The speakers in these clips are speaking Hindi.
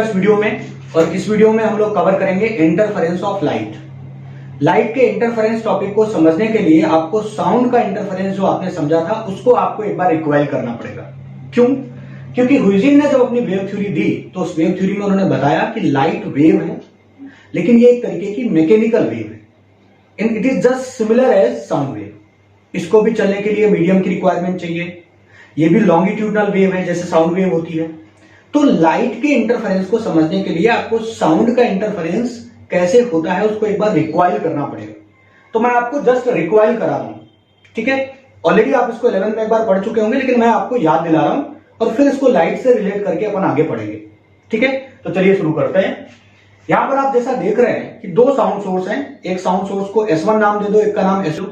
इस वीडियो में इस वीडियो में हम लोग कवर करेंगे इंटरफेरेंस ऑफ लाइट। लाइट के इंटरफेरेंस टॉपिक को समझने के लिए आपको साउंड का इंटरफेरेंस जो आपने समझा था उसको आपको एक बार रिक्वाइल करना पड़ेगा। क्यों? क्योंकि हुइजिन ने जब अपनी वेव थ्योरी दी तो उस वेव थ्योरी में उन्होंने बताया कि लाइट वेव है, लेकिन ये एक तरीके की मैकेनिकल वेव है and it is just similar as sound wave. इसको भी चलने के लिए मीडियम की रिक्वायरमेंट चाहिए। ये भी लॉन्गिट्यूडनल वेव है जैसे साउंड वेव होती है। तो लाइट के इंटरफेरेंस को समझने के लिए आपको साउंड का इंटरफेरेंस कैसे होता है उसको एक बार रिक्वाइल करना पड़ेगा। तो मैं आपको जस्ट रिक्वाइल करा रहा हूं, ठीक है। ऑलरेडी आप इसको 11 में एक बार पढ़ चुके होंगे, लेकिन मैं आपको याद दिला रहा हूं और फिर इसको लाइट से रिलेट करके अपन आगे पढ़ेंगे, ठीक है। तो चलिए शुरू करते हैं। यहां पर आप जैसा देख रहे हैं कि दो साउंड सोर्स हैं। एक साउंड सोर्स को S1 नाम दे दो, एक का नाम S2।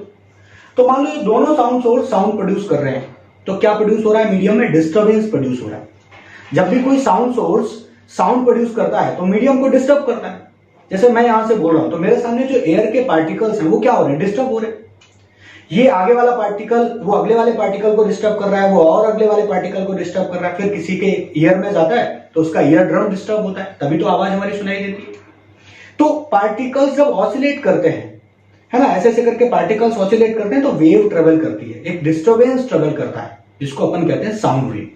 तो मान लो ये दोनों साउंड सोर्स साउंड प्रोड्यूस कर रहे हैं, तो क्या प्रोड्यूस हो रहा है? मीडियम में डिस्टर्बेंस प्रोड्यूस हो रहा है। जब भी कोई साउंड सोर्स साउंड प्रोड्यूस करता है तो मीडियम को डिस्टर्ब करता है। जैसे मैं यहां से बोल रहा हूं तो मेरे सामने जो एयर के पार्टिकल्स हैं वो क्या हो रहे हैं? डिस्टर्ब हो रहे हैं। ये आगे वाला पार्टिकल वो अगले वाले पार्टिकल को डिस्टर्ब कर रहा है, वो और अगले वाले पार्टिकल को डिस्टर्ब कर रहा है। फिर किसी के ईयर में जाता है तो उसका ईयर ड्रम डिस्टर्ब होता है, तभी तो आवाज हमारी सुनाई देती है। तो पार्टिकल्स जब ऑसिलेट करते हैं, है ना, ऐसे ऐसे करके पार्टिकल्स ऑसिलेट करते हैं तो वेव ट्रेवल करती है, एक डिस्टर्बेंस ट्रेवल करता है, जिसको अपन कहते हैं साउंड वेव।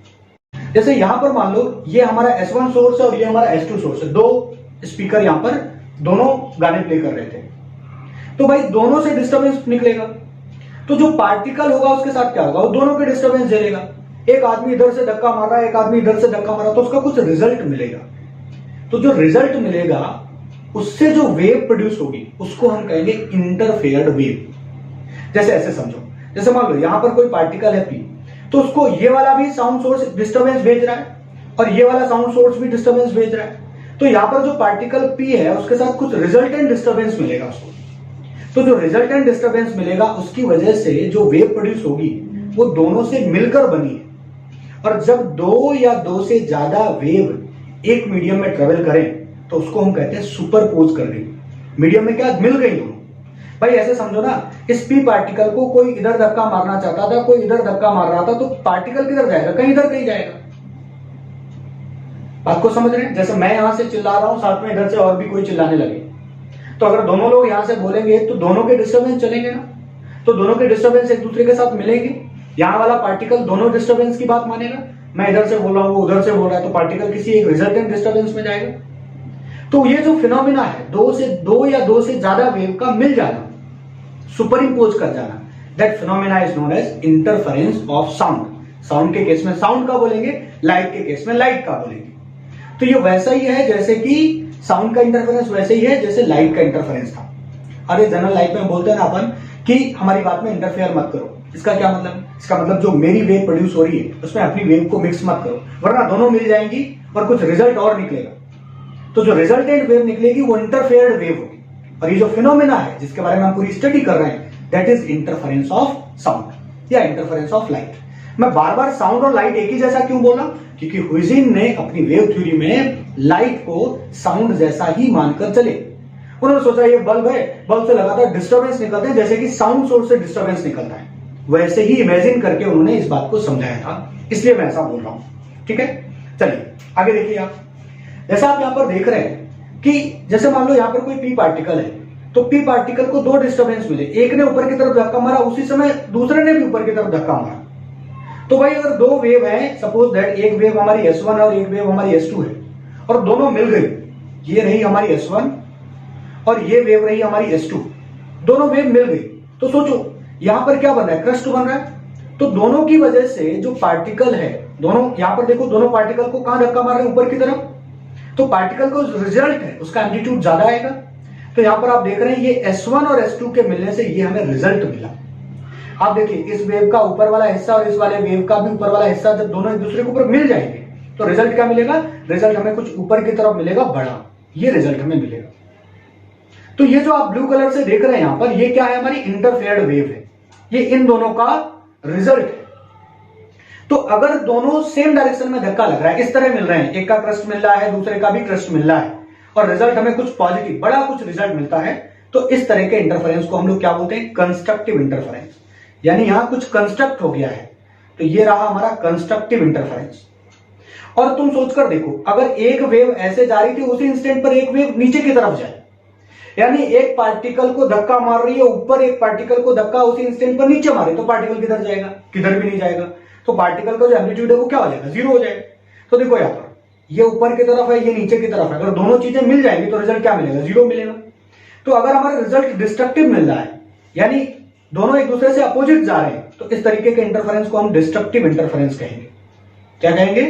जैसे यहां पर मान लो ये हमारा S1 सोर्स है और ये हमारा S2 सोर्स है। दो स्पीकर यहां पर दोनों गाने प्ले कर रहे थे, तो भाई दोनों से डिस्टर्बेंस निकलेगा। तो जो पार्टिकल होगा उसके साथ क्या होगा? वो दोनों पे डिस्टर्बेंस झेलेगा। एक आदमी इधर से धक्का मार रहा है, एक आदमी इधर से धक्का मार रहा है, तो उसका कुछ रिजल्ट मिलेगा। तो जो रिजल्ट मिलेगा उससे जो वेव प्रोड्यूस होगी उसको हम कहेंगे इंटरफेयर्ड वेव। जैसे ऐसे समझो, जैसे मान लो यहां पर कोई पार्टिकल है P, तो उसको ये वाला भी साउंड सोर्स डिस्टर्बेंस भेज रहा है और ये वाला साउंड सोर्स भी डिस्टर्बेंस भेज रहा है। तो यहां पर जो पार्टिकल P है उसके साथ कुछ रिजल्टेंट डिस्टर्बेंस मिलेगा उसको। तो जो रिजल्टेंट डिस्टर्बेंस मिलेगा उसकी वजह से जो वेव प्रोड्यूस होगी वो दोनों से मिलकर बनी है। और जब दो या दो से ज्यादा वेव एक मीडियम में ट्रेवल करें तो उसको हम कहते हैं सुपरपोज कर गई। मीडियम में क्या मिल गई दोनों। भाई ऐसे समझो ना, इस P पार्टिकल को कोई इधर धक्का मारना चाहता था, कोई इधर धक्का मार रहा था, तो पार्टिकल किधर जाएगा? कहीं इधर कहीं जाएगा। बात को समझ रहे हैं? जैसे मैं यहां से चिल्ला रहा हूं, साथ में इधर से और भी कोई चिल्लाने लगे, तो अगर दोनों लोग यहां से बोलेंगे तो दोनों के डिस्टर्बेंस चलेंगे ना। तो दोनों के डिस्टर्बेंस एक दूसरे के साथ मिलेंगे। यहां वाला पार्टिकल दोनों डिस्टर्बेंस की बात मानेगा। मैं इधर से बोल रहा हूं, वो उधर से बोल रहा है, तो पार्टिकल किसी एक रिजल्टेंट डिस्टर्बेंस में जाएगा। तो ये जो फिनोमिना है दो या दो से ज्यादा वेव का मिल जाना, सुपर इंपोज कर जाना, that phenomena is known as interference of sound. Sound के केस में साउंड का बोलेंगे, लाइट के केस में लाइट का बोलेंगे। तो ये वैसा ही है जैसे कि साउंड का इंटरफेरेंस वैसे ही है जैसे लाइट का इंटरफेरेंस था। अरे जनरल लाइफ में बोलते हैं ना अपन कि हमारी बात में इंटरफेयर मत करो। इसका क्या मतलब? इसका मतलब जो मेरी वेव प्रोड्यूस हो रही है उसमें अपनी वेव को मिक्स मत करो, वरना दोनों मिल जाएंगी और कुछ रिजल्ट और निकलेगा। तो जो रिजल्टेंट वेव निकलेगी वो इंटरफेयर्ड वेव होगी। और ये जो फिनोमेना है जिसके बारे में हम पूरी स्टडी कर रहे हैं, that is interference of sound या इंटरफेरेंस ऑफ लाइट। मैं बार बार साउंड और लाइट एक ही जैसा क्यों बोला? क्योंकि हुइजिन ने अपनी वेव थ्योरी में लाइट को साउंड जैसा ही मानकर चले। उन्होंने सोचा ये बल्ब है, बल्ब से लगातार डिस्टर्बेंस निकलते हैं जैसे कि साउंड सोर्स से डिस्टर्बेंस निकलता है, वैसे ही इमेजिन करके उन्होंने इस बात को समझाया था, इसलिए मैं ऐसा बोल रहा हूं, ठीक है। चलिए आगे देखिए आप। जैसा आप यहां पर देख रहे हैं कि जैसे मान लो यहां पर कोई P पार्टिकल है, तो P पार्टिकल को दो डिस्टर्बेंस मिले। एक ने ऊपर की तरफ धक्का मारा, उसी समय दूसरे ने भी ऊपर की तरफ धक्का मारा। तो भाई अगर दो वेव है, सपोज दैट एक वेव हमारी S1 और एक वेव हमारी S2 है और दोनों मिल गई, ये रही हमारी S1 और ये वेव रही हमारी S2, दोनों वेव मिल गई, तो सोचो यहां पर क्या बन रहा है? क्रस्ट बन रहा है। तो दोनों की वजह से जो पार्टिकल है, दोनों यहां पर देखो, दोनों पार्टिकल को कहां धक्का मार रहे हैं? ऊपर की तरफ। तो पार्टिकल को रिजल्ट है उसका एम्पलीट्यूड ज्यादा आएगा। तो यहां पर आप देख रहे हैं ये S1 और S2 के मिलने से ये हमें रिजल्ट मिला। आप देखिए इस वेव का ऊपर वाला हिस्सा और इस वाले वेव का भी ऊपर वाला हिस्सा जब दोनों एक दूसरे के ऊपर मिल जाएंगे तो रिजल्ट क्या मिलेगा? रिजल्ट हमें कुछ ऊपर की तरफ मिलेगा, बड़ा, ये रिजल्ट हमें मिलेगा। तो ये जो आप ब्लू कलर से देख रहे हैं यहां पर, ये क्या है? हमारी इंटरफेयर्ड वेव है। ये इन दोनों का रिजल्ट है। तो अगर दोनों सेम डायरेक्शन में धक्का लग रहा है, इस तरह मिल रहे हैं, एक का क्रस्ट मिल रहा है, दूसरे का भी क्रस्ट मिल रहा है, और रिजल्ट हमें कुछ पॉजिटिव, बड़ा कुछ रिजल्ट मिलता है, तो इस तरह के इंटरफेरेंस को हम लोग क्या बोलते हैं? Constructive interference. यानी यहां कुछ कंस्ट्रक्ट हो गया है, तो ये रहा हमारा कंस्ट्रक्टिव इंटरफेरेंस। और तुम सोचकर देखो, अगर एक वेव ऐसे जा रही थी, उसी इंस्टेंट पर एक वेव नीचे की तरफ जाए, यानी एक पार्टिकल को धक्का मार रही है ऊपर, एक पार्टिकल को धक्का उसी इंस्टेंट पर नीचे मारे, तो पार्टिकल किधर जाएगा? किधर भी नहीं जाएगा। तो पार्टिकल का जो एम्पलीट्यूड है वो क्या हो जाएगा? जीरो हो जाएगा। तो देखो यहाँ पर ये ऊपर की तरफ है, ये नीचे की तरफ है, अगर दोनों चीजें मिल जाएंगी तो रिजल्ट क्या मिलेगा? जीरो मिलेगा। तो अगर हमारा रिजल्ट डिस्ट्रक्टिव मिल रहा है, यानी दोनों एक दूसरे से अपोजिट जा रहे हैं, तो इस तरीके के इंटरफेरेंस को हम डिस्ट्रक्टिव इंटरफेरेंस कहेंगे। क्या कहेंगे?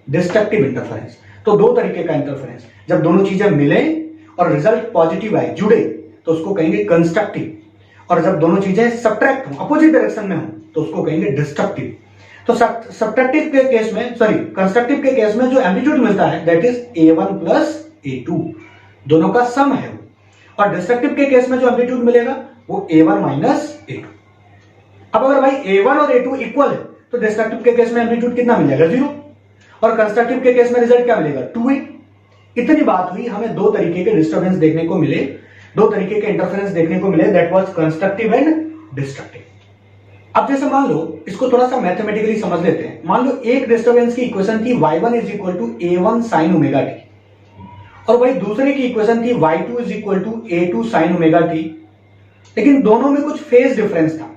Destructive interference. तो दो तरीके का इंटरफेरेंस, जब दोनों चीजें मिले और रिजल्ट पॉजिटिव आए, जुड़े, तो उसको कहेंगे कंस्ट्रक्टिव। और जब दोनों चीजें सब्ट्रैक्ट हो, अपोजिट डायरेक्शन में हो, तो उसको कहेंगे डिस्ट्रक्टिव। तो सब्ट्रैक्टिव के केस में, सॉरी कंस्ट्रक्टिव के केस में जो एम्पलीट्यूड मिलता है that is A1 plus A2, दोनों का सम है वो। और डिस्ट्रक्टिव के केस में जो एम्पलीट्यूड मिलेगा वो A1 माइनस A2। अब अगर भाई A1 और A2 इक्वल है तो डिस्ट्रक्टिव के केस में एम्पलीट्यूड कितना मिल जाएगा? जीरो। और कंस्ट्रक्टिव के केस में रिजल्ट क्या मिलेगा? 2A। इतनी बात हुई, हमें दो तरीके के डिस्टर्बेंस देखने को मिले, दो तरीके के इंटरफेरेंस देखने को मिले, that was constructive and destructive. अब जैसे मान लो, इसको थोड़ा सा मैथमेटिकली समझ लेते हैं। मान लो एक डिस्टर्बेंस की इक्वेशन थी y1 is equal to A1 sine omega T, और वही दूसरे की इक्वेशन थी y2 is equal to A2 sine omega T, लेकिन दोनों में कुछ फेज डिफरेंस था।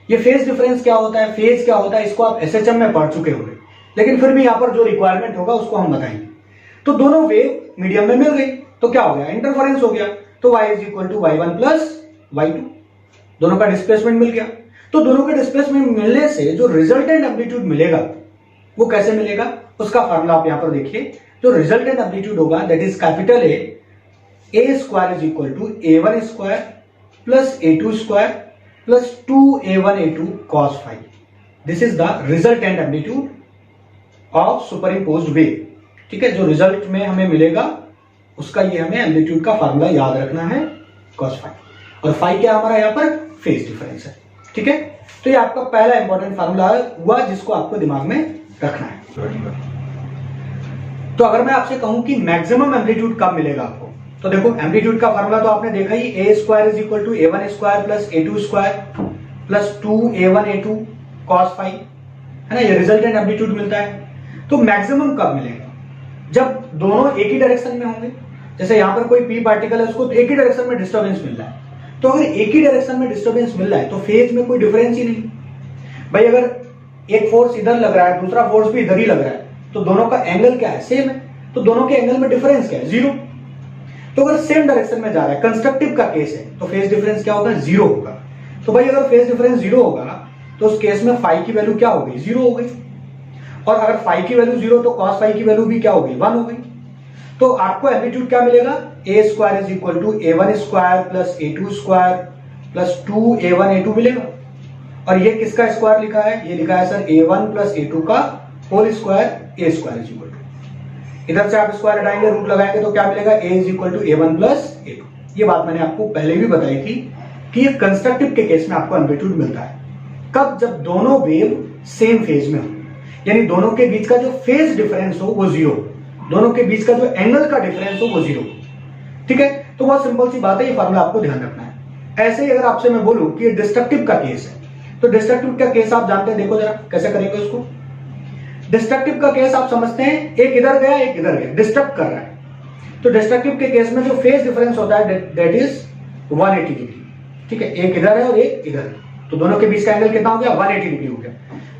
ये फेज डिफरेंस क्या होता है, फेज क्या होता है, इसको आप SHM में पढ़ चुके होंगे, लेकिन फिर भी यहां पर जो रिक्वायरमेंट होगा उसको हम बताएंगे। तो दोनों वेव मीडियम में मिल गई, तो क्या हो गया? इंटरफेरेंस हो गया। तो y is equal to y1 plus y2, दोनों का डिस्प्लेसमेंट मिल गया। तो दोनों के डिस्प्लेसमेंट मिलने से जो रिजल्टेंट एम्पलीट्यूड मिलेगा वो कैसे मिलेगा? उसका फार्मूला आप यहां पर देखिए। जो रिजल्टेंट एम्पलीट्यूड होगा that is capital A square is equal to A1 square plus A2 square plus 2A1 A2 cos phi. This is the resultant amplitude of superimposed wave. ठीक है, जो रिजल्ट में हमें मिलेगा उसका ये हमें एम्पलीट्यूड का फार्मूला याद रखना है, cos फाई। और फाई क्या हमारा यहाँ पर? फेज डिफरेंस है। ठीक है, तो ये आपका पहला इंपॉर्टेंट फार्मूला हुआ जिसको आपको दिमाग में रखना है। तो अगर मैं आपसे कहूं कि मैक्सिमम एम्पलीट्यूड कब मिलेगा आपको, तो देखो एम्पलीट्यूड का फार्मूला तो आपने देखा ही, A square is equal to A1 square plus A2 square plus 2A1 A2 cos phi, है ना, ये रिजल्टेंट एम्पलीट्यूड मिलता है। तो मैक्सिमम कब मिलेगा? जब दोनों एक ही डायरेक्शन में होंगे। जैसे यहां पर कोई P पार्टिकल है, उसको एक ही डायरेक्शन में डिस्टर्बेंस मिल रहा है, तो अगर एक ही डायरेक्शन में डिस्टर्बेंस मिल रहा है तो फेज में कोई डिफरेंस ही नहीं। भाई अगर एक फोर्स इधर लग रहा है, दूसरा फोर्स भी इधर ही लग रहा है, तो दोनों का एंगल क्या है? सेम है, तो दोनों के एंगल में डिफरेंस क्या है? जीरो। तो अगर सेम डायरेक्शन में जा रहा है, कंस्ट्रक्टिव का केस है, तो फेज डिफरेंस क्या होगा? जीरो होगा। तो भाई अगर फेज डिफरेंस जीरो होगा तो उस केस में फाई की वैल्यू क्या हो गई? जीरो हो गई। और अगर फाई की वैल्यू जीरो तो कॉस फाई की वैल्यू भी क्या हो गई? 1 हो गई। तो आपको एम्पलीट्यूड क्या मिलेगा? A square is equal to A1 square plus A2 square plus 2A1 A2 मिलेगा। और ये किसका स्क्वायर लिखा है? ये लिखा है सर A1 प्लस A2 का whole square, A square is equal to, इधर से आप स्क्वायर हटाएंगे, रूट लगाएंगे, तो क्या मिलेगा? A is equal to A1 plus A2। ये बात मैंने आपको पहले भी बताई थी कि ये कंस्ट्रक्टिव के केस में आपको एम्पलीट्यूड मिलता है कब? जब दोनों वेव सेम फेज में हो, यानी दोनों के बीच का जो फेज डिफरेंस हो वो जीरो, दोनों के बीच का जो एंगल का डिफरेंस हो वो जीरो। ठीक है, तो बहुत सिंपल सी बात है, ये फार्मूला आपको ध्यान रखना है। ऐसे ही अगर आपसे मैं बोलूं कि ये डिस्ट्रक्टिव का केस है, तो डिस्ट्रक्टिव का केस आप जानते हैं, देखो जरा कैसे करेंगे उसको। डिस्ट्रक्टिव का केस आप समझते हैं, एक इधर गया एक इधर गया, डिस्ट्रक्ट कर रहा है। तो डिस्ट्रक्टिव के केस में जो फेज डिफरेंस होता है दैट इज 180 डिग्री। ठीक है, एक इधर है और एक इधर है, तो दोनों के बीच का एंगल कितना हो गया? 180 डिग्री हो गया।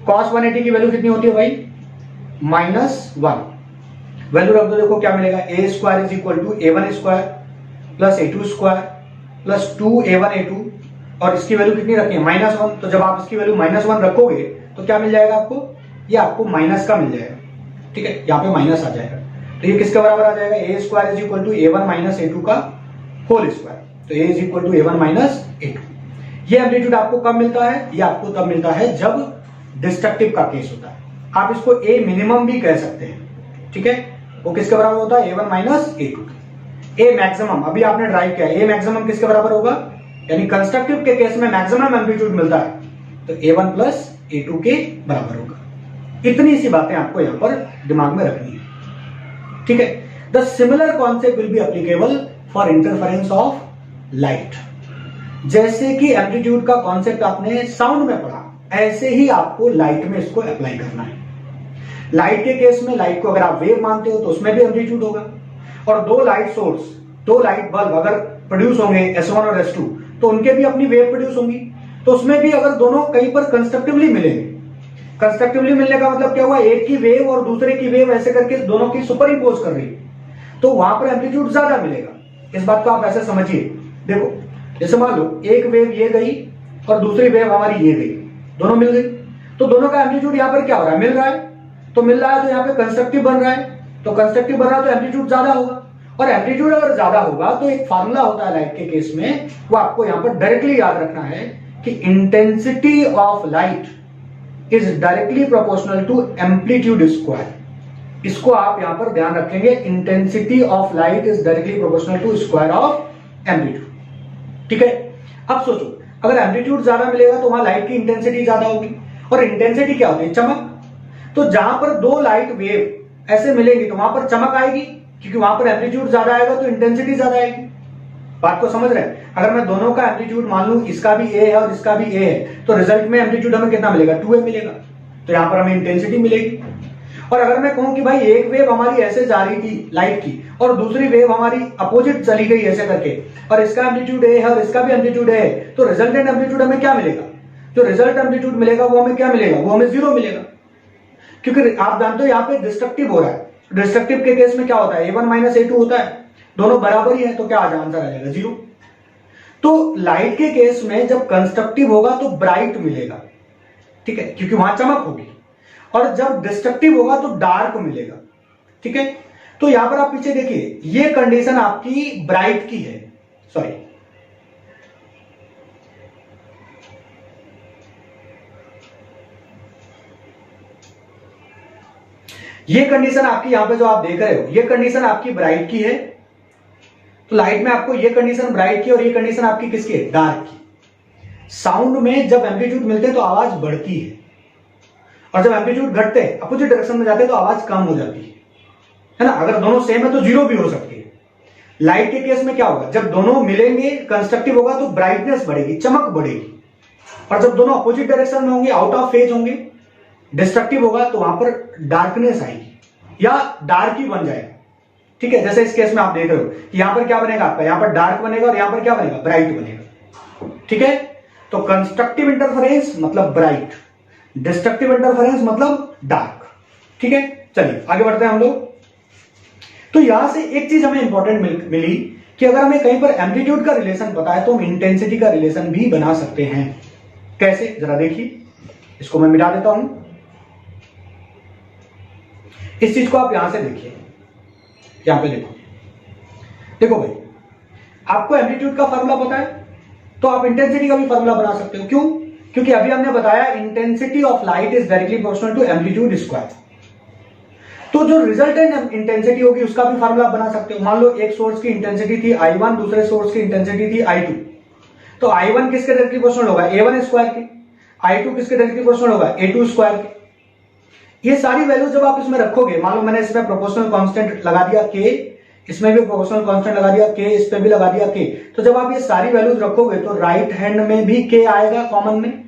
cos 180 की वैल्यू कितनी होती है भाई? -1 वैल्यू रख दो, देखो क्या मिलेगा? A square is equal to A1 square plus A2 square plus 2A1 A2, और इसकी वैल्यू कितनी रखी है? -1। तो जब आप इसकी वैल्यू -1 रखोगे तो क्या मिल जाएगा आपको? ये आपको माइनस का मिल जाएगा। ठीक है, यहाँ पे माइनस आ जाएगा, तो ये किसके बराबर आ जाएगा? A square is equal to A1 minus A2 का होल स्क्वायर, तो A is equal to A1 minus A2। ये एम्पलीट्यूड आपको कब मिलता है? ये आपको तब मिलता है जब डिस्ट्रक्टिव का केस होता है। आप इसको A मिनिमम भी कह सकते हैं। ठीक है, वो किसके बराबर होता है? A1 minus A2। A maximum अभी आपने ड्राइव किया, A मैक्सिमम किसके बराबर होगा? यानी कंस्ट्रक्टिव के केस में मैक्सिमम एम्पलीट्यूड मिलता है तो A1 प्लस A2 के बराबर होगा। इतनी सी बातें आपको यहां पर दिमाग में रखनी है। ठीक है, the similar concept will be applicable for interference of light. जैसे कि एम्पलीट्यूड का कॉन्सेप्ट आपने साउंड में पढ़ा, ऐसे ही आपको लाइट में इसको अप्लाई करना है। लाइट के केस में लाइट को अगर आप वेव मानते हो तो उसमें भी एम्पलीट्यूड होगा, और दो लाइट सोर्स, दो लाइट बल्ब अगर प्रोड्यूस होंगे S1 और S2 तो उनके भी अपनी वेव प्रोड्यूस होंगी, तो उसमें भी अगर दोनों कहीं पर कंस्ट्रक्टिवली मिलेंगे, कंस्ट्रक्टिवली मिलने का मतलब क्या हुआ, एक की वेव और दूसरे की वेव ऐसे करके दोनों की सुपर इंपोज कर रही है, तो वहां पर एम्पलीट्यूड ज्यादा मिलेगा। इस बात को आप ऐसे समझिए, देखो जैसे मान लो एक वेव ये गई और दूसरी वेव हमारी ये गई, दोनों मिल गई, तो दोनों का एम्पलीट्यूड यहाँ पर क्या हो रहा है, मिल रहा है, तो मिल रहा है तो यहाँ पे कंस्ट्रक्टिव बन रहा है, तो कंस्ट्रक्टिव बन रहा है तो एम्पलीट्यूड ज्यादा होगा, और एम्पलीट्यूड अगर ज्यादा होगा तो एक फार्मूला होता है लाइट के केस में, वो आपको यहाँ पर डायरेक्टली याद रखना है कि intensity of light is directly proportional to amplitude square. इसको आप यहां पर ध्यान रखेंगे, intensity of light is directly proportional to square of amplitude. ठीक है, अब सोचो अगर एम्पलीट्यूड ज्यादा मिलेगा तो वहां लाइट की इंटेंसिटी ज्यादा होगी, और इंटेंसिटी क्या होती है, चमक। तो जहां पर दो लाइट वेव ऐसे मिलेंगी तो वहां पर चमक आएगी, क्योंकि वहां पर एम्पलीट्यूड ज्यादा आएगा तो इंटेंसिटी ज्यादा आएगी। बात को समझ रहे हैं? अगर मैं दोनों का एम्पलीट्यूड मान लूं, इसका भी ए है और इसका भी ए है, तो रिजल्ट में एम्पलीट्यूड हमें कितना मिलेगा, 2a मिलेगा, तो यहां पर हमें इंटेंसिटी मिलेगी। और अगर मैं कहूं कि भाई एक वेव हमारी ऐसे जा रही थी लाइट की और दूसरी वेव हमारी अपोजिट चली गई ऐसे करके, और इसका एम्पलीट्यूड ए है और इसका भी एम्पलीट्यूड ए है, तो रिजल्टेंट एम्पलीट्यूड हमें क्या मिलेगा, जो रिजल्ट एम्पलीट्यूड मिलेगा वो हमें क्या मिलेगा, वो हमें 0 मिलेगा, क्योंकि आप जानते हो यहाँ पे डिस्ट्रक्टिव हो रहा है। डिस्ट्रक्टिव के केस में क्या होता है, a1 माइनस a2 होता है, दोनों बराबर ही है, तो क्या आ जाएगा, आंसर आ जाएगा 0। तो लाइट के केस में जब कंस्ट्रक्टिव होगा तो ब्राइट मिलेगा, ठीक है, क्योंकि वहां चमक होगी, और जब डिस्ट्रक्टिव होगा तो डार्क मिलेगा। ठीक है, तो यहां पर आप पीछे देखिए, ये कंडीशन आपकी ब्राइट की है, सॉरी ये कंडीशन आपकी यहां पे जो आप देख रहे हो, ये कंडीशन आपकी ब्राइट की है। तो लाइट में आपको ये कंडीशन ब्राइट की और ये कंडीशन आपकी किसकी है, डार्क की। साउंड में जब एम्पलीट्यूड मिलते हैं तो आवाज बढ़ती है, और जब एम्पलीट्यूड घटते हैं अपोजिट डायरेक्शन में जाते हैं तो आवाज कम हो जाती है ना। अगर दोनों सेम है तो 0 भी हो सकती है। लाइट के केस में क्या होगा, जब दोनों मिलेंगे कंस्ट्रक्टिव होगा तो ब्राइटनेस बढ़ेगी, चमक बढ़ेगी, और जब दोनों अपोजिट डायरेक्शन में होंगे, आउट ऑफ फेज होंगे, डिस्ट्रक्टिव होगा तो वहां पर डार्कनेस आएगी या डार्क ही बन जाएगा। ठीक है, जैसे इस केस में आप देख रहे हो कि यहां पर क्या बनेगा आपका, यहां पर डार्क बनेगा और यहां पर क्या बनेगा, ब्राइट बनेगा। ठीक है, तो कंस्ट्रक्टिव इंटरफेरेंस मतलब ब्राइट, डिस्ट्रक्टिव इंटरफेरेंस मतलब डार्क। ठीक है, चलिए आगे बढ़ते हैं हम लोग। तो यहां से एक चीज हमें इंपॉर्टेंट मिली कि अगर हमें कहीं पर एम्पलीट्यूड का रिलेशन पता है तो हम इंटेंसिटी का रिलेशन भी बना सकते हैं। कैसे, जरा देखिए, इसको मैं मिटा देता हूं। इस चीज को आप यहां से देखिए, यहां पे देखो, देखो भाई, आपको एम्पलीट्यूड का फार्मूला पता है तो आप इंटेंसिटी का भी फार्मूला बना सकते हो। क्यों? क्योंकि अभी हमने बताया intensity of light is directly proportional to amplitude square. तो जो रिजल्टेंट इंटेंसिटी होगी उसका भी फार्मूला बना सकते हो। मान लो एक सोर्स की इंटेंसिटी थी I1, दूसरे सोर्स की इंटेंसिटी थी I2, तो I1 किसके डायरेक्टली प्रोपोर्शनल होगा, A1 स्क्वायर के, I2 किसके डायरेक्टली प्रोपोर्शनल होगा, A2 स्क्वायर के। ये सारी वैल्यू जब आप इसमें रखोगे, मान लो मैंने इसमें प्रोपोर्शनल कांस्टेंट लगा दिया K, इसमें भी प्रोपोर्शनल कांस्टेंट लगा दिया K, इस पे भी लगा दिया K, तो जब आप ये सारी वैल्यूज रखोगे तो राइट हैंड में भी K आएगा कॉमन में,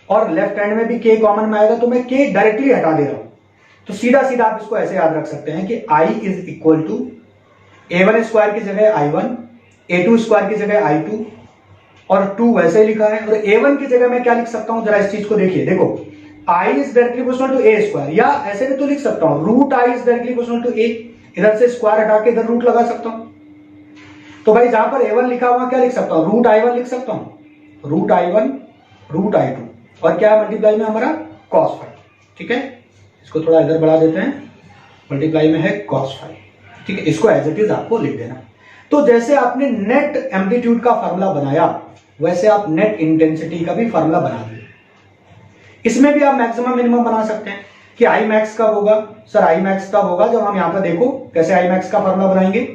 और लेफ्ट हैंड में भी K कॉमन में आएगा, तो मैं K डायरेक्टली हटा दे रहा हूं। तो सीधा सीधा आप इसको ऐसे याद रख सकते हैं कि I is equal to A1 square की जगह I1, A2 स्क्वायर की जगह I2, और 2 वैसे ही लिखा है, और A1 की जगह मैं क्या लिख सकता हूं, जरा इस चीज को देखिए, देखो I is directly proportional to A square, या ऐसे भी तो लिख सकता हूं root I is directly proportional to A, इधर से स्क्वायर हटा के इधर रूट लगा सकता हूं। तो भाई जहां पर A1 लिखा हुआ क्या लिख सकता हूं, रूट I1 लिख सकता हूं, रूट I1 रूट I2, और क्या है मल्टीप्लाई में हमारा cos फाई। ठीक है, इसको थोड़ा इधर बढ़ा देते हैं, मल्टीप्लाई में है cos फाई। ठीक है, इसको एज इट इज आपको लिख देना। तो जैसे आपने नेट एम्पलीट्यूड का फार्मूला बनाया, वैसे आप नेट इंटेंसिटी का भी फार्मूला बना दिए। इसमें भी आप मैक्सिमम मिनिमम बना सकते हैं कि आई मैक्स कब होगा, सर आई मैक्स कब होगा, जब हम यहां पर देखो कैसे आई मैक्स का फार्मूला बनाएंगे।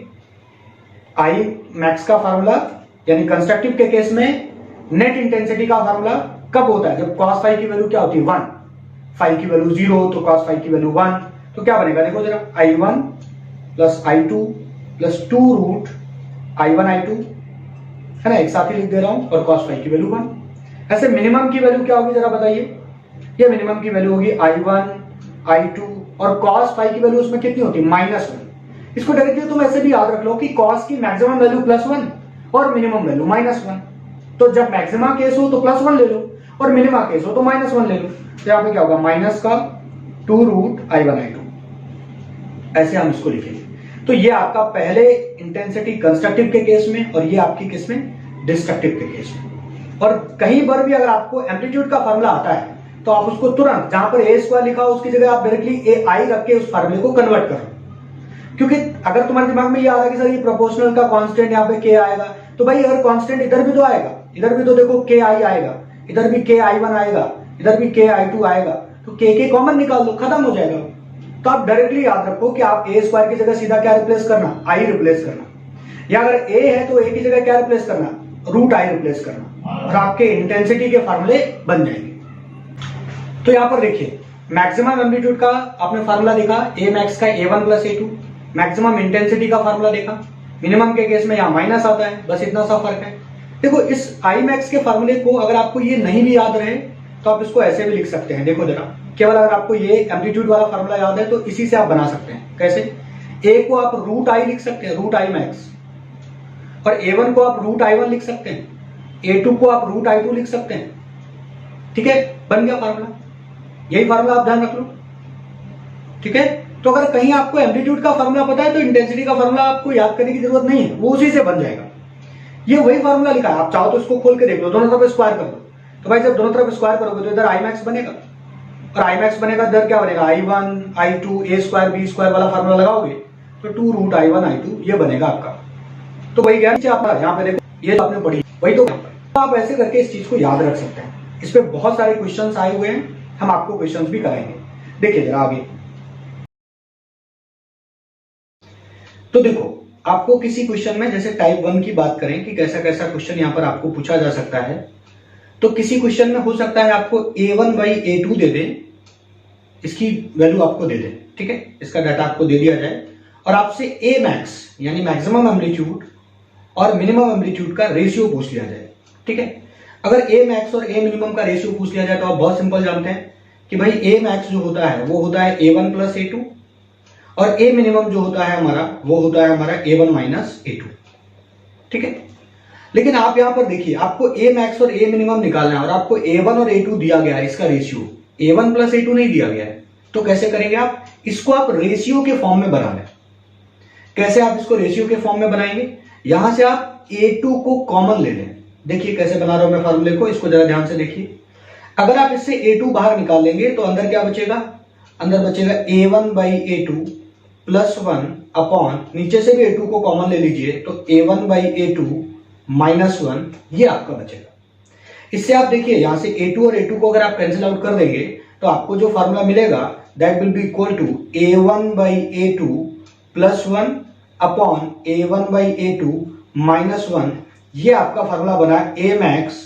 आई मैक्स का फार्मूला यानी कंस्ट्रक्टिव के केस में नेट इंटेंसिटी का फार्मूला कब होता है, जब cos फाई की वैल्यू क्या होती है 1, फाई की वैल्यू 0, तो cos फाई की वैल्यू 1, तो क्या बनेगा देखो जरा, I1 plus I2 plus 2 root I1 I2, है ना, एक साथ ही लिख दे रहा हूं, और cos फाई की वैल्यू 1। ऐसे मिनिमम की वैल्यू क्या होगी जरा बताइए, ये मिनिमम की वैल्यू होगी I1 I2 और cos फाई की वैल्यू उसमें कितनी होती है, -1। इसको डायरेक्टली तुम ऐसे भी याद रख लो कि cos की मैक्सिमम वैल्यू +1 और मिनिमम वैल्यू -1। तो जब मैक्सिमा केस हो तो +1 ले लो और मिनिमा केस हो तो -1 ले लो। तो यहाँ पे क्या होगा, माइनस का 2√i1i2, ऐसे हम इसको लिखेंगे। तो ये आपका पहले इंटेंसिटी कंस्ट्रक्टिव के केस में और ये आपकी किस में, डिस्ट्रक्टिव के केस में। और कहीं पर भी अगर आपको एम्पलीट्यूड का फॉर्मूला आता है तो आप उसको तुरंत जहां पर a² लिखा हो उसकी जगह आप डायरेक्टली ai रख के उस फॉर्मूले को कन्वर्ट करो। क्योंकि अगर तुम्हारे दिमाग में ये आ रहा है कि सर ये प्रोपोर्शनल का कांस्टेंट यहाँ पे k आएगा, तो भाई अगर कांस्टेंट इधर भी तो आएगा, इधर भी तो देखो ki आएगा, इधर भी ki1 आएगा, इधर भी ki2 आएगा, तो k कॉमन निकाल दो, खत्म हो जाएगा। तो आप डायरेक्टली याद रखो कि आप a² की जगह सीधा क्या रिप्लेस करना, i रिप्लेस करना, या अगर a है तो a की जगह क्या रिप्लेस करना, √i रिप्लेस करना, और आपके इंटेंसिटी के फॉर्मूले बन जाएंगे। तो यहां पर देखिए मैक्सिमम एम्पलीट्यूड का आपने फार्मूला देखा, a मैक्स का a1 + a2, मैक्सिमम इंटेंसिटी का फार्मूला देखा, मिनिमम के केस में यहां माइनस आता है, बस इतना सा फर्क है। देखो इस i मैक्स के फार्मूले को अगर आपको ये नहीं भी याद रहे तो आप इसको ऐसे भी लिख सकते हैं। देखो जरा, केवल अगर आपको ये एम्पलीट्यूड वाला फार्मूला याद है तो इसी से आप बना सकते हैं। कैसे, a को आप √i लिख सकते हैं, √i मैक्स, और a1 को आप √i1 लिख सकते हैं, a2 को आप √i2 लिख सकते हैं। ठीक है, बन गया फार्मूला। यही फार्मूला आप ध्यान रख लो। ठीक है, तो अगर कहीं आपको एम्पलीट्यूड का फार्मूला पता है तो इंटेंसिटी का फार्मूला आपको याद करने की जरूरत नहीं है, वो उसी से बन जाएगा। ये वही फार्मूला लिखा है, आप चाहो तो इसको खोल के देख लो, दोनों तरफ स्क्वायर कर दो। तो भाई जब दोनों तरफ स्क्वायर करोगे तो इधर i मैक्स बनेगा, और i मैक्स बनेगा इधर क्या बनेगा, i1 i2 a² b² वाला फार्मूला लगाओगे तो 2√i1i2 ये बनेगा आपका। तो वही गया आपका, यहाँ पे देखो ये आपने पढ़ी वही। तो आप ऐसे करके इस चीज को याद रख सकते हैं। इस पे बहुत सारे क्वेश्चंस आए हुए हैं, हम आपको क्वेश्चंस भी कराएंगे। देखिए जरा आगे। तो देखो आपको किसी क्वेश्चन में जैसे टाइप 1 की बात करें कि कैसा कैसा क्वेश्चन यहां पर आपको पूछा जा सकता है, तो किसी क्वेश्चन में हो सकता है आपको a1/a2 दे दें, इसकी वैल्यू आपको दे दें, ठीक है, इसका डाटा आपको दे दिया जाए, और आपसे a मैक्स यानी मैक्सिमम एम्पलीट्यूड और मिनिमम एम्पलीट्यूड का रेशियो पूछ लिया जाए। ठीक है, अगर a मैक्स और a मिनिमम का रेशियो पूछ लिया जाए तो आप बहुत सिंपल जानते हैं कि भाई a मैक्स जो होता है वो होता है a1 + a2, और a मिनिमम जो होता है हमारा वो होता है हमारा a1 - a2। ठीक है, लेकिन आप यहां पर देखिए आपको a मैक्स और a मिनिमम निकालना है और आपको a1 और a2 दिया गया है, इसका रेशियो a1 + a2 नहीं दिया गया है। तो कैसे करेंगे आप इसको, आप रेशियो के फॉर्म में बना लें। कैसे आप इसको रेशियो के फॉर्म में बनाएंगे, यहां से आप a2 को कॉमन ले लें। देखिए कैसे बना रहा हूं मैं फार्मूले को, इसको जरा ध्यान से देखिए। अगर आप इससे a2 बाहर निकाल लेंगे तो अंदर क्या बचेगा, अंदर बचेगा a1/a2 + 1 अपॉन, नीचे से भी a2 को कॉमन ले लीजिए तो a1/a2 - 1, ये आपका बचेगा। इससे आप देखिए यहां से a2 और a2 को अगर आप कैंसिल आउट कर देंगे तो आपको जो फार्मूला मिलेगा that will be equal to a1/a2 + 1 upon a1/a2 - 1। ये आपका फार्मूला बना a मैक्स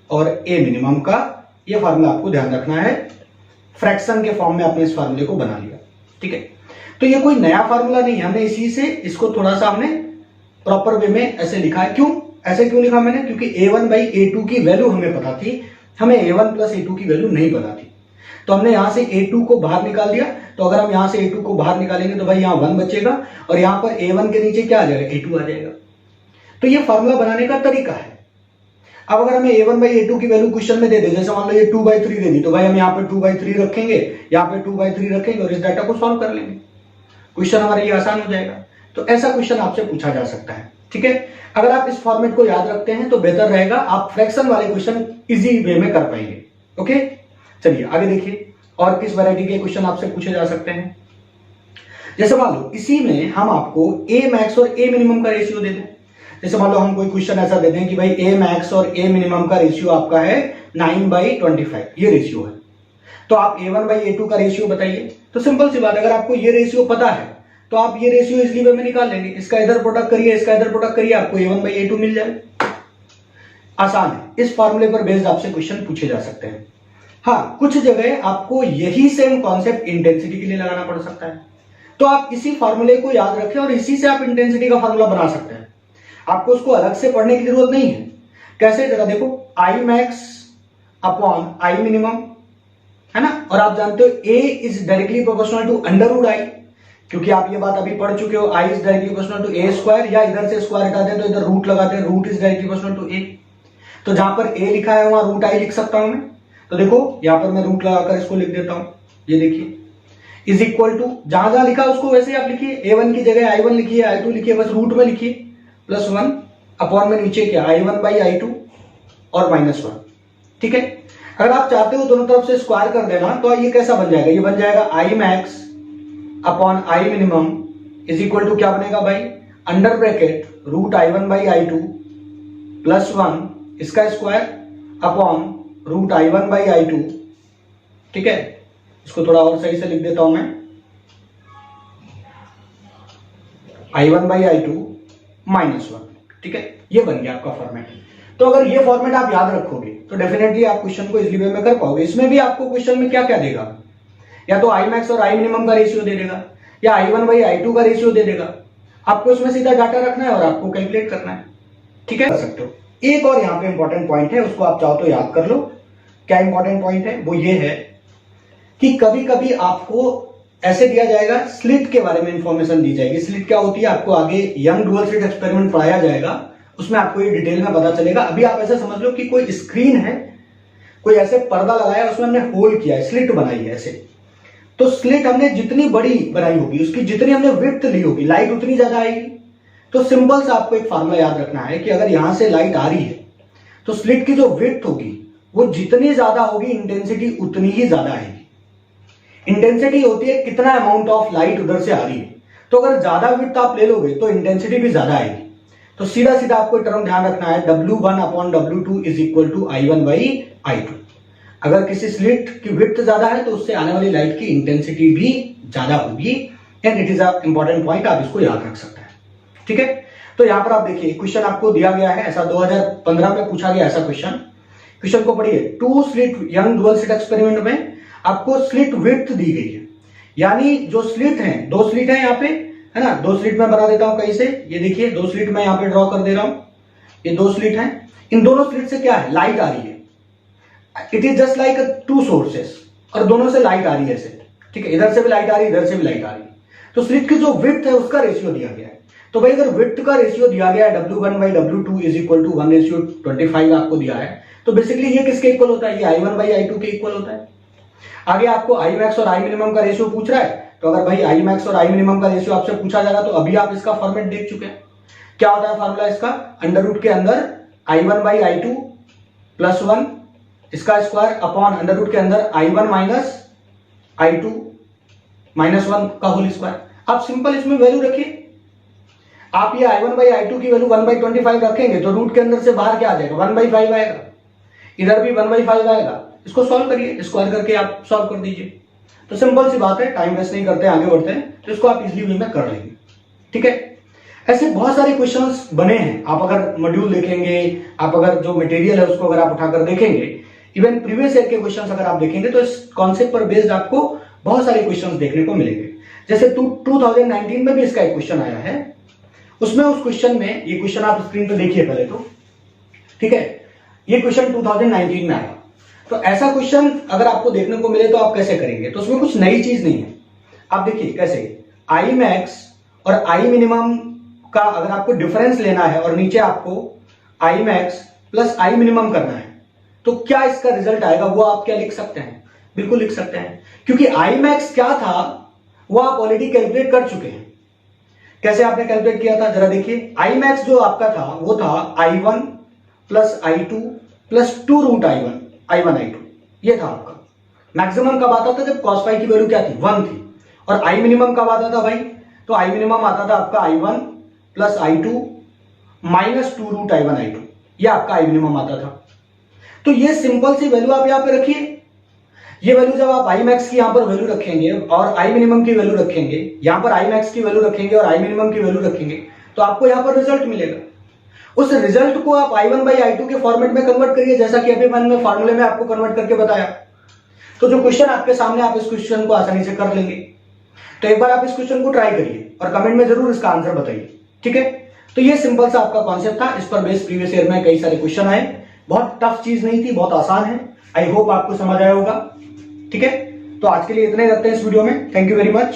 और a मिनिमम का। ये फार्मूला आपको ध्यान रखना है, फ्रैक्शन के फॉर्म में आपने इस फार्मूले को बना लिया। ठीक है, तो ये कोई नया फार्मूला नहीं है, हमने इसी से इसको थोड़ा सा हमने प्रॉपर वे में ऐसे लिखा है। क्यों ऐसे क्यों लिखा मैंने, क्योंकि a1/a2 की वैल्यू हमें पता थी, हमें a1 + a2 की वैल्यू नहीं पता थी। तो हमने यहां से a2 को बाहर निकाल दिया। तो अगर हम यहां से a2 को बाहर निकालेंगे तो भाई यहां 1 बचेगा और यहां पर a1 के नीचे क्या आ जाएगा, a2 आ जाएगा। तो ये फार्मूला बनाने का तरीका है। अब अगर हमें a1/a2 की वैल्यू क्वेश्चन में दे दे, जैसे मान लो ये 2/3 दे दी, तो भाई हम यहाँ पे 2/3 रखेंगे, यहाँ पे 2/3 रखेंगे और इस डाटा को सॉल्व कर लेंगे, क्वेश्चन हमारे लिए आसान हो जाएगा। तो ऐसा क्वेश्चन आपसे पूछा जा सकता है। ठीक है, अगर आप इस फॉर्मेट को याद रखते हैं तो बेहतर रहेगा, आप फ्रैक्शन वाले क्वेश्चन इजी वे में कर पाएंगे। ओके, चलिए आगे देखिए और किस वैरायटी के क्वेश्चन आपसे पूछे जा सकते हैं। जैसे मान लो इसी में हम आपको a मैक्स और a मिनिमम का रेशियो दे दें। जैसे मान लो हम कोई क्वेश्चन ऐसा दे दें कि भाई a मैक्स और a मिनिमम का रेशियो आपका है 9/25, ये रेशियो है। तो आप a1/a2 का रेशियो बताइए। तो सिंपल सी बात, अगर आपको ये रेशियो पता है तो आप ये रेशियो इजली वे में निकाल लेंगे। इसका इधर प्रोडक्ट करिए, इसका इधर प्रोडक्ट करिए, आपको a1/a2 मिल जाए। आसान है, इस फॉर्मूले पर बेस्ड आपसे क्वेश्चन पूछे जा सकते हैं। हाँ, कुछ जगह आपको यही सेम कॉन्सेप्ट इंटेंसिटी के लिए लगाना पड़ सकता है, तो आप इसी फॉर्मूले को याद रखें और इसी से आप इंटेंसिटी का फॉर्मूला बना सकते हैं। आपको उसको अलग से पढ़ने की जरूरत नहीं है। कैसे, जरा देखो, I max upon I minimum है ना। और आप जानते हो a is directly proportional to under root I, क्योंकि आप ये बात अभी पढ़ चुके हो, i is directly proportional to a square, या इधर से स्क्वायर हटाते हैं तो इधर रूट लगाते हैं, root is directly proportional to a। तो जहां पर a लिखा है वहां रूट i लिख सकता हूं मैं। तो देखो यहां पर मैं रूट लगाकर इसको लिख देता हूं, ये देखिए इज इक्वल टू, जहां जहां लिखा उसको वैसे ही आप लिखिए, a1 की जगह i1 लिखिए, i2 लिखिए, बस रूट में लिखिए, प्लस 1 अपॉन में नीचे क्या i1 बाई i2 और माइनस 1। ठीक है, अगर आप चाहते हो दोनों तरफ से स्क्वायर कर देना तो ये कैसा बन जाएगा, ये बन जाएगा i max upon i minimum is equal to क्या बनेगा भाई, under bracket root i1 by i2 plus 1 इसका square upon root i1 by i2। ठीक है, इसको थोड़ा और सही से लिख देता हूं मैं, i1 बाई i2 माइनस 1। ठीक है, ये बन गया आपका फॉर्मेट। तो अगर ये फॉर्मेट आप याद रखोगे तो डेफिनेटली आप क्वेश्चन को इजीली वे में कर पाओगे। इसमें भी आपको क्वेश्चन में क्या क्या देगा, या तो i मैक्स और i मिनिमम का रेशियो दे देगा, या i1 बाई i2 का रेशियो दे देगा। आपको इसमें सीधा डाटा रखना है और आपको कैलकुलेट करना है। ठीक है, कर सकते हो। एक और यहाँ पे इंपॉर्टेंट पॉइंट है, उसको आप चाहो तो याद कर लो। क्या इंपॉर्टेंट पॉइंट है, वो ये है कि कभी कभी आपको ऐसे दिया जाएगा, स्लिट के बारे में इंफॉर्मेशन दी जाएगी। स्लिट क्या होती है, आपको आगे यंग डुअल स्लिट एक्सपेरिमेंट पढ़ाया जाएगा, उसमें आपको ये डिटेल में पता चलेगा। अभी आप ऐसा समझ लो कि कोई स्क्रीन है, कोई ऐसे पर्दा लगाया, उसमें हमने होल किया है, स्लिट बनाई है ऐसे। तो स्लिट हमने जितनी बड़ी बनाई होगी, उसकी जितनी हमने विड्थ ली होगी, लाइट उतनी ज्यादा आएगी। तो सिंपल सा आपको एक फार्मूला याद रखना है कि अगर यहां से लाइट आ रही है तो स्लिट की जो विड्थ होगी वो जितनी ज्यादा होगी, इंटेंसिटी उतनी ही ज्यादा आएगी। इंटेंसिटी होती है कितना अमाउंट ऑफ लाइट उधर से आ रही है, तो अगर ज्यादा विड्थ आप ले लोगे तो इंटेंसिटी भी ज्यादा आएगी। तो सीधा सीधा आपको टर्म ध्यान रखना है, W1 upon W2 is equal to I1 by I2। अगर किसी स्लिट की विड्थ ज्यादा है तो उससे आने वाली लाइट की इंटेंसिटी भी ज्यादा होगी, and it is a important point, आप इसको याद रख सकते हैं। ठीक है, तो यहां पर आप देखिए क्वेश्चन आपको दिया गया है, ऐसा 2015 में पूछा गया ऐसा क्वेश्चन को पढ़िए। Two slit Young dual slit experiment में आपको स्लिट विड्थ दी गई है, यानी जो स्लिट है, दो स्लिट है यहाँ पे, है ना। दो स्लिट में बना देता हूं कहीं से, ये देखिए दो स्लिट मैं यहाँ पे ड्रॉ कर दे रहा हूं, ये दो स्लिट है। इन दोनों स्लिट से क्या है, लाइट आ रही है। It is just like to sources, और दोनों से लाइट आ रही है ऐसे। ठीक है, इधर से भी लाइट आ रही है, इधर से भी लाइट आ रही है। तो स्लिट की जो विड्थ है उसका रेशियो दिया गया है। तो भाई अगर विड्थ का रेशियो दिया गया है W1 by W2 is equal to 1:25 आपको दिया है, तो बेसिकली ये किसके इक्वल होता है, ये I1 बाई I2 के इक्वल होता है। आगे आपको I मैक्स और I मिनिमम का रेशियो पूछ रहा है, तो अगर भाई I मैक्स और I मिनिमम का रेशियो आपसे पूछा जा रहा तो अभी आप इसका फॉर्मेट देख चुके हैं। क्या होता है फॉर्मूला इसका, अंडर रूट के अंदर I1 बाई I2 प्लस 1 इसका स्क्वायर अपॉन अंडर रूट के अंदर I1 माइनस I2 माइनस 1 का होल स्क्वायर। आप सिंपल इसमें वैल्यू रखिए। आप ये I1 बाई I2 की वैल्यू 1/25 रखेंगे तो रूट के अंदर से बाहर क्या आ जाएगा, 1/5 आएगा, इधर भी 1/5 आएगा। इसको सॉल्व करिए, स्क्वायर करके आप सॉल्व कर दीजिए। तो सिंपल सी बात है, टाइम वेस्ट नहीं करते, आगे बढ़ते हैं। तो इसको आप इजीली वे में कर लेंगे। ठीक है, ऐसे बहुत सारे क्वेश्चंस बने हैं। आप अगर मॉड्यूल देखेंगे, आप अगर जो मटेरियल है उसको अगर आप उठाकर देखेंगे, इवन प्रीवियस ईयर के क्वेश्चंस अगर आप देखेंगे तो इस कॉन्सेप्ट पर बेस्ड आपको बहुत सारे क्वेश्चंस देखने को मिलेंगे। जैसे 2019 में भी इसका एक क्वेश्चन आया है, उसमें उस क्वेश्चन में, ये क्वेश्चन आप स्क्रीन पे देखिए पहले तो, ठीक है, ये क्वेश्चन 2019 में आया। तो ऐसा क्वेश्चन अगर आपको देखने को मिले तो आप कैसे करेंगे, तो उसमें कुछ नई चीज नहीं है। आप देखिए कैसे, I मैक्स और I मिनिमम का अगर आपको डिफरेंस लेना है और नीचे आपको I max plus I minimum करना है, तो क्या इसका रिजल्ट आएगा, वो आप क्या लिख सकते हैं, बिल्कुल लिख सकते हैं, क्योंकि I मैक्स क्या था वो आप ऑलरेडी कैलकुलेट कर चुके हैं। कैसे आपने कैलकुलेट किया था, जरा देखिए। I मैक्स जो आपका था वो था I1 plus I2 plus 2 root I1 I2, ये था आपका। मैक्सिमम कब आता था, जब cos फाई की वैल्यू क्या थी, 1 थी। और I मिनिमम कब आता था भाई, तो I मिनिमम आता था आपका I1 plus I2 minus 2 root I2, ये आपका I मिनिमम आता था। तो ये सिंपल सी वैल्यू आप यहां पे रखिए। ये वैल्यू जब आप I मैक्स की यहां पर वैल्यू रखेंगे और I मिनिमम की वैल्यू रखेंगे, यहां पर I मैक्स की वैल्यू रखेंगे और I मिनिमम की वैल्यू रखेंगे, तो आपको यहां पर रिजल्ट मिलेगा। उस रिजल्ट को आप I1 बाई I2 के फॉर्मेट में कन्वर्ट करिए, जैसा कि अभी मैंने फार्मूले में आपको कन्वर्ट करके बताया। तो जो क्वेश्चन आपके सामने, आप इस क्वेश्चन को आसानी से कर लेंगे। तो एक बार आप इस क्वेश्चन को ट्राई करिए और कमेंट में जरूर इसका आंसर बताइए। ठीक है, तो ये सिंपल सा आपका कॉन्सेप्ट था। इस पर बेस्ड प्रीवियस ईयर में कई सारे क्वेश्चन आए, बहुत टफ चीज नहीं थी, बहुत आसान है। आई होप आपको समझ आया होगा। ठीक है, तो आज के लिए इतना ही रखते हैं इस वीडियो में। Thank you very much.